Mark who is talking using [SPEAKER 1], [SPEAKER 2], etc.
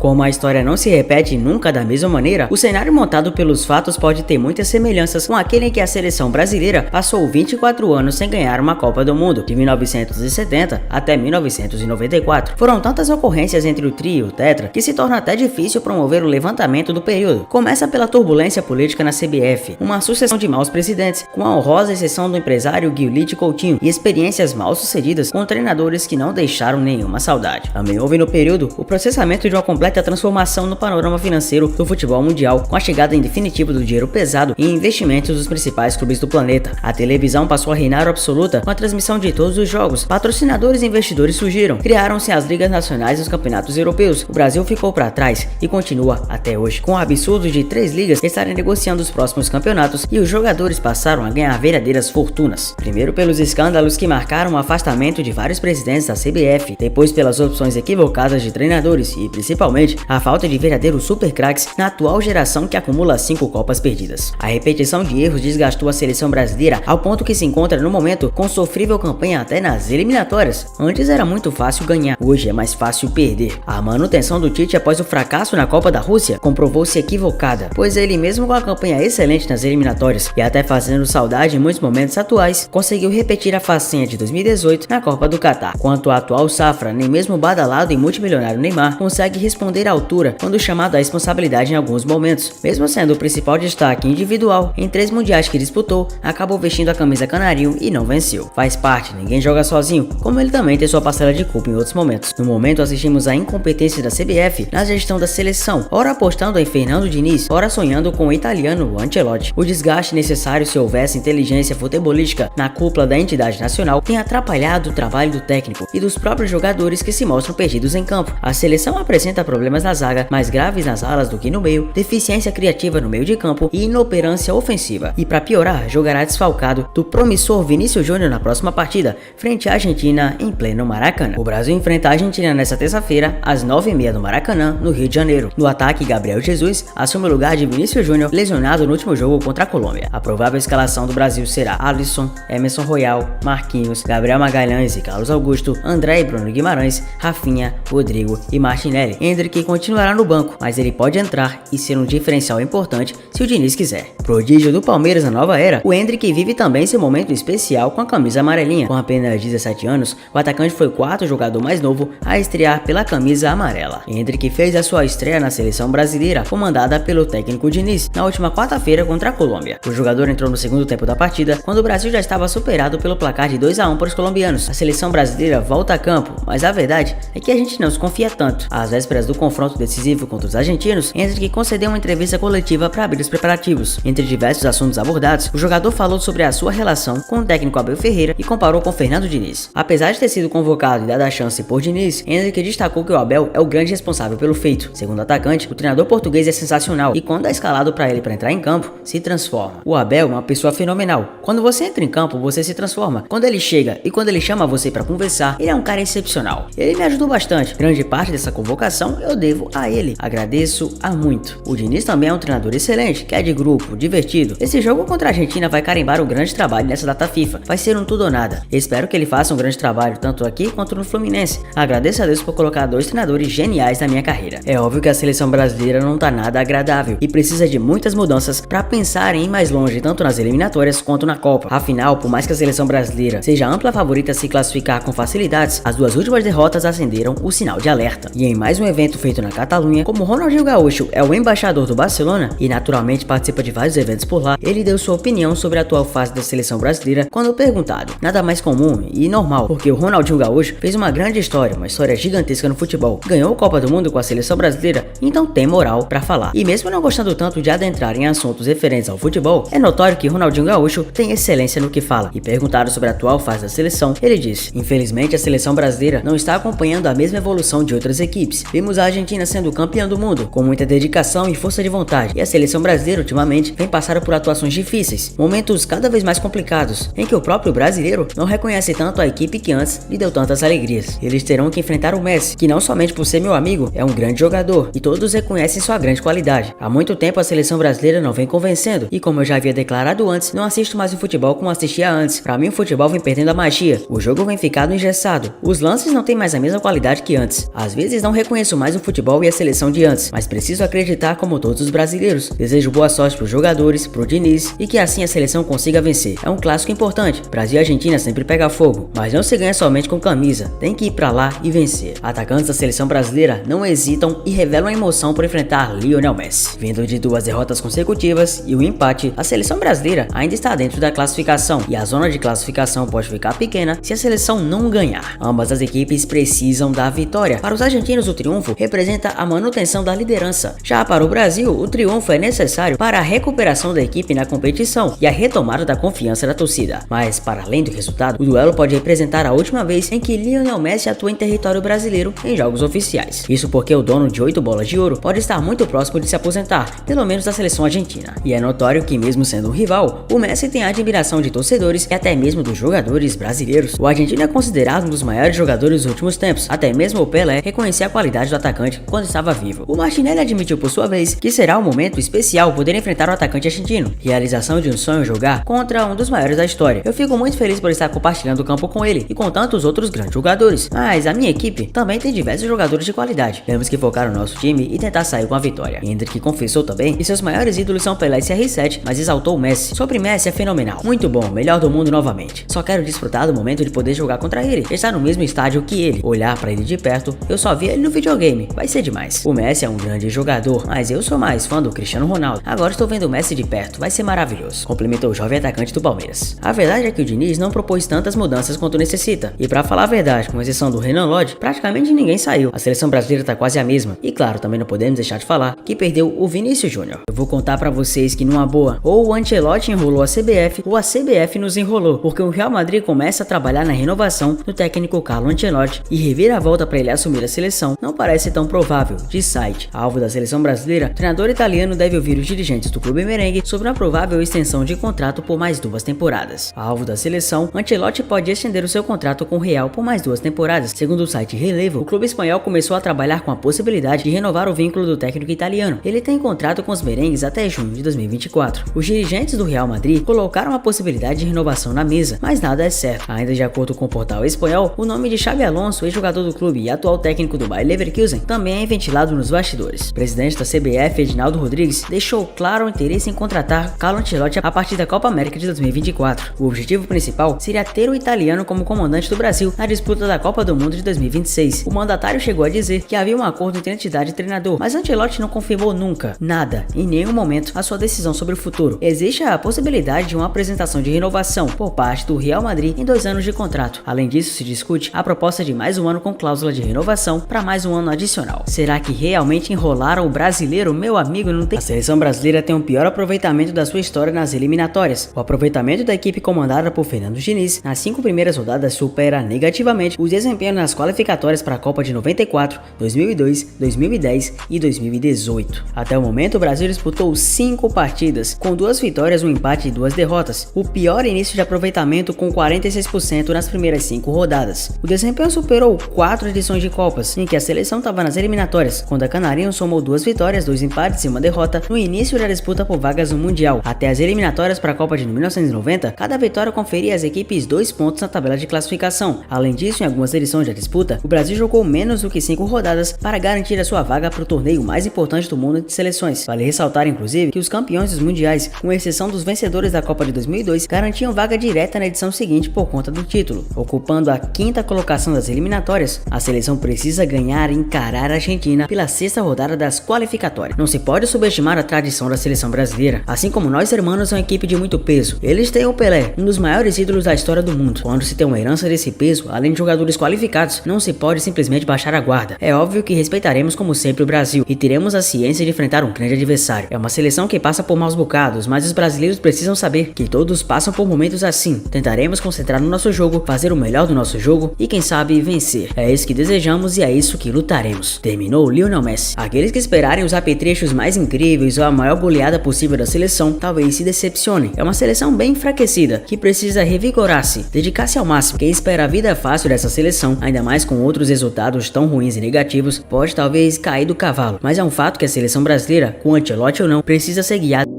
[SPEAKER 1] Como a história não se repete nunca da mesma maneira, o cenário montado pelos fatos pode ter muitas semelhanças com aquele em que a seleção brasileira passou 24 anos sem ganhar uma Copa do Mundo, de 1970 até 1994. Foram tantas ocorrências entre o trio e o tetra que se torna até difícil promover o levantamento do período. Começa pela turbulência política na CBF, uma sucessão de maus presidentes, com a honrosa exceção do empresário Guilherme Coutinho, e experiências mal sucedidas com treinadores que não deixaram nenhuma saudade. Também houve no período o processamento de uma completa transformação no panorama financeiro do futebol mundial, com a chegada em definitivo do dinheiro pesado e investimentos dos principais clubes do planeta. A televisão passou a reinar absoluta com a transmissão de todos os jogos. Patrocinadores e investidores surgiram, criaram-se as ligas nacionais e os campeonatos europeus. O Brasil ficou para trás e continua até hoje, com o absurdo de 3 ligas estarem negociando os próximos campeonatos, e os jogadores passaram a ganhar verdadeiras fortunas. Primeiro pelos escândalos que marcaram o afastamento de vários presidentes da CBF, depois pelas opções equivocadas de treinadores e principalmente a falta de verdadeiros super craques na atual geração que acumula 5 Copas perdidas. A repetição de erros desgastou a seleção brasileira ao ponto que se encontra no momento com sofrível campanha até nas eliminatórias. Antes era muito fácil ganhar, hoje é mais fácil perder. A manutenção do Tite após o fracasso na Copa da Rússia comprovou-se equivocada, pois ele mesmo com a campanha excelente nas eliminatórias e até fazendo saudade em muitos momentos atuais, conseguiu repetir a façanha de 2018 na Copa do Catar. Quanto à atual safra, nem mesmo o badalado e multimilionário Neymar consegue responder à altura quando chamado à responsabilidade em alguns momentos. Mesmo sendo o principal destaque individual, em 3 mundiais que disputou, acabou vestindo a camisa canarinho e não venceu. Faz parte, ninguém joga sozinho, como ele também tem sua parcela de culpa em outros momentos. No momento assistimos à incompetência da CBF na gestão da seleção, ora apostando em Fernando Diniz, ora sonhando com o italiano Ancelotti. O desgaste necessário se houvesse inteligência futebolística na cúpula da entidade nacional tem atrapalhado o trabalho do técnico e dos próprios jogadores que se mostram perdidos em campo. A seleção apresenta problemas na zaga, mais graves nas alas do que no meio, deficiência criativa no meio de campo e inoperância ofensiva. E para piorar, jogará desfalcado do promissor Vinícius Júnior na próxima partida, frente à Argentina em pleno Maracanã. O Brasil enfrenta a Argentina nesta terça-feira, às 9h30 no Maracanã, no Rio de Janeiro. No ataque, Gabriel Jesus assume o lugar de Vinícius Júnior, lesionado no último jogo contra a Colômbia. A provável escalação do Brasil será Alisson, Emerson Royal, Marquinhos, Gabriel Magalhães e Carlos Augusto, André e Bruno Guimarães, Rafinha, Rodrigo e Martinelli. Endrick continuará no banco, mas ele pode entrar e ser um diferencial importante se o Diniz quiser. Prodígio do Palmeiras na nova era, o Endrick vive também seu momento especial com a camisa amarelinha. Com apenas 17 anos, o atacante foi o 4º jogador mais novo a estrear pela camisa amarela. Endrick fez a sua estreia na seleção brasileira, comandada pelo técnico Diniz, na última quarta-feira contra a Colômbia. O jogador entrou no segundo tempo da partida, quando o Brasil já estava superado pelo placar de 2-1 para os colombianos. A seleção brasileira volta a campo, mas a verdade é que a gente não se confia tanto. Às vésperas do confronto decisivo contra os argentinos, Endrick concedeu uma entrevista coletiva para abrir os preparativos. Entre diversos assuntos abordados, o jogador falou sobre a sua relação com o técnico Abel Ferreira e comparou com Fernando Diniz. Apesar de ter sido convocado e dado a chance por Diniz, Endrick destacou que o Abel é o grande responsável pelo feito. Segundo o atacante, o treinador português é sensacional e quando é escalado para ele para entrar em campo, se transforma. O Abel é uma pessoa fenomenal. Quando você entra em campo, você se transforma. Quando ele chega e quando ele chama você para conversar, ele é um cara excepcional. Ele me ajudou bastante. Grande parte dessa convocação eu devo a ele. Agradeço a muito. O Diniz também é um treinador excelente, que é de grupo, divertido. Esse jogo contra a Argentina vai carimbar um grande trabalho nessa data FIFA. Vai ser um tudo ou nada. Espero que ele faça um grande trabalho tanto aqui quanto no Fluminense. Agradeço a Deus por colocar 2 treinadores geniais na minha carreira. É óbvio que a seleção brasileira não tá nada agradável e precisa de muitas mudanças para pensar em ir mais longe tanto nas eliminatórias quanto na Copa. Afinal, por mais que a seleção brasileira seja a ampla favorita a se classificar com facilidades, as 2 últimas derrotas acenderam o sinal de alerta. E em mais um evento feito na Catalunha, como Ronaldinho Gaúcho é o embaixador do Barcelona e naturalmente participa de vários eventos por lá, ele deu sua opinião sobre a atual fase da seleção brasileira quando perguntado. Nada mais comum e normal, porque o Ronaldinho Gaúcho fez uma grande história, uma história gigantesca no futebol. Ganhou a Copa do Mundo com a seleção brasileira, então tem moral pra falar. E mesmo não gostando tanto de adentrar em assuntos referentes ao futebol, é notório que Ronaldinho Gaúcho tem excelência no que fala. E perguntado sobre a atual fase da seleção, ele disse: infelizmente a seleção brasileira não está acompanhando a mesma evolução de outras equipes. Vimos a Argentina sendo campeã do mundo, com muita dedicação e força de vontade, e a seleção brasileira ultimamente vem passando por atuações difíceis, momentos cada vez mais complicados, em que o próprio brasileiro não reconhece tanto a equipe que antes lhe deu tantas alegrias. Eles terão que enfrentar o Messi, que não somente por ser meu amigo, é um grande jogador, e todos reconhecem sua grande qualidade. Há muito tempo a seleção brasileira não vem convencendo, e como eu já havia declarado antes, não assisto mais o futebol como assistia antes. Pra mim o futebol vem perdendo a magia, o jogo vem ficando engessado, os lances não têm mais a mesma qualidade que antes. Às vezes não reconheço mais mais o futebol e a seleção de antes, mas preciso acreditar como todos os brasileiros. Desejo boa sorte pros jogadores, pro Diniz e que assim a seleção consiga vencer. É um clássico importante, Brasil e Argentina sempre pega fogo, mas não se ganha somente com camisa, tem que ir pra lá e vencer. Atacantes da seleção brasileira não hesitam e revelam a emoção por enfrentar Lionel Messi. Vindo de 2 derrotas consecutivas e o empate, a seleção brasileira ainda está dentro da classificação e a zona de classificação pode ficar pequena se a seleção não ganhar. Ambas as equipes precisam da vitória. Para os argentinos, o triunfo representa a manutenção da liderança. Já para o Brasil, o triunfo é necessário para a recuperação da equipe na competição e a retomada da confiança da torcida. Mas, para além do resultado, o duelo pode representar a última vez em que Lionel Messi atua em território brasileiro em jogos oficiais. Isso porque o dono de 8 bolas de ouro pode estar muito próximo de se aposentar, pelo menos da seleção argentina. E é notório que, mesmo sendo um rival, o Messi tem a admiração de torcedores e até mesmo dos jogadores brasileiros. O argentino é considerado um dos maiores jogadores dos últimos tempos, até mesmo o Pelé reconhecia a qualidade do atacante quando estava vivo. O Martinelli admitiu por sua vez que será um momento especial poder enfrentar o atacante argentino, realização de um sonho jogar contra um dos maiores da história. Eu fico muito feliz por estar compartilhando o campo com ele e com tantos outros grandes jogadores, mas a minha equipe também tem diversos jogadores de qualidade. Temos que focar no nosso time e tentar sair com a vitória. Hendrick confessou também que seus maiores ídolos são Pelé e CR7, mas exaltou o Messi. Sobre Messi é fenomenal, muito bom, melhor do mundo novamente. Só quero desfrutar do momento de poder jogar contra ele, estar no mesmo estádio que ele, olhar pra ele de perto. Eu só vi ele no videogame, vai ser demais. O Messi é um grande jogador, mas eu sou mais fã do Cristiano Ronaldo. Agora estou vendo o Messi de perto, vai ser maravilhoso, complementou o jovem atacante do Palmeiras. A verdade é que o Diniz não propôs tantas mudanças quanto necessita, e pra falar a verdade, com exceção do Renan Lodge, praticamente ninguém saiu. A seleção brasileira tá quase a mesma, e claro, também não podemos deixar de falar que perdeu o Vinícius Júnior. Eu vou contar pra vocês que numa boa, ou o Ancelotti enrolou a CBF, ou a CBF nos enrolou, porque o Real Madrid começa a trabalhar na renovação do técnico Carlo Ancelotti e reviravolta pra ele assumir a seleção não parece tão provável. De site, alvo da seleção brasileira, o treinador italiano deve ouvir os dirigentes do clube merengue sobre uma provável extensão de contrato por mais 2 temporadas. Alvo da seleção, Ancelotti pode estender o seu contrato com o Real por mais 2 temporadas. Segundo o site Relevo, o clube espanhol começou a trabalhar com a possibilidade de renovar o vínculo do técnico italiano. Ele tem contrato com os merengues até junho de 2024. Os dirigentes do Real Madrid colocaram a possibilidade de renovação na mesa, mas nada é certo. Ainda de acordo com o portal espanhol, o nome de Xabi Alonso, ex-jogador do clube e atual técnico do Bayer Leverkusen, também é ventilado nos bastidores. O presidente da CBF, Edinaldo Rodrigues, deixou claro o interesse em contratar Carlo Ancelotti a partir da Copa América de 2024. O objetivo principal seria ter o italiano como comandante do Brasil na disputa da Copa do Mundo de 2026. O mandatário chegou a dizer que havia um acordo entre a entidade e treinador, mas Ancelotti não confirmou nunca, nada, em nenhum momento, a sua decisão sobre o futuro. Existe a possibilidade de uma apresentação de renovação por parte do Real Madrid em 2 anos de contrato. Além disso, se discute a proposta de mais um ano com cláusula de renovação para mais um ano adicional. Será que realmente enrolaram o brasileiro? Meu amigo, não tem. A seleção brasileira tem o pior aproveitamento da sua história nas eliminatórias. O aproveitamento da equipe comandada por Fernando Diniz nas 5 primeiras rodadas supera negativamente os desempenhos nas qualificatórias para a Copa de 94, 2002, 2010 e 2018. Até o momento, o Brasil disputou 5 partidas, com 2 vitórias, um empate e 2 derrotas. O pior início de aproveitamento, com 46% nas primeiras 5 rodadas. O desempenho superou 4 edições de Copas, em que a seleção estava nas eliminatórias, quando a Canarinho somou 2 vitórias, 2 empates e 1 derrota no início da disputa por vagas no Mundial. Até as eliminatórias para a Copa de 1990, cada vitória conferia às equipes 2 pontos na tabela de classificação. Além disso, em algumas edições da disputa, o Brasil jogou menos do que 5 rodadas para garantir a sua vaga para o torneio mais importante do mundo de seleções. Vale ressaltar, inclusive, que os campeões dos mundiais, com exceção dos vencedores da Copa de 2002, garantiam vaga direta na edição seguinte por conta do título. Ocupando a 5ª colocação das eliminatórias, a seleção precisa ganhar e encarar a Argentina pela 6ª rodada das qualificatórias. Não se pode subestimar a tradição da seleção brasileira. Assim como nós hermanos são uma equipe de muito peso, eles têm o Pelé, um dos maiores ídolos da história do mundo. Quando se tem uma herança desse peso, além de jogadores qualificados, não se pode simplesmente baixar a guarda. É óbvio que respeitaremos como sempre o Brasil e teremos a ciência de enfrentar um grande adversário. É uma seleção que passa por maus bocados, mas os brasileiros precisam saber que todos passam por momentos assim. Tentaremos concentrar no nosso jogo, fazer o melhor do nosso jogo e quem sabe vencer. É isso que desejamos e é isso que lutaremos. Terminou Lionel Messi. Aqueles que esperarem os apetrechos mais incríveis ou a maior goleada possível da seleção, talvez se decepcionem. É uma seleção bem enfraquecida, que precisa revigorar-se, dedicar-se ao máximo. Quem espera a vida fácil dessa seleção, ainda mais com outros resultados tão ruins e negativos, pode talvez cair do cavalo. Mas é um fato que a seleção brasileira, com Ancelotti ou não, precisa ser guiada.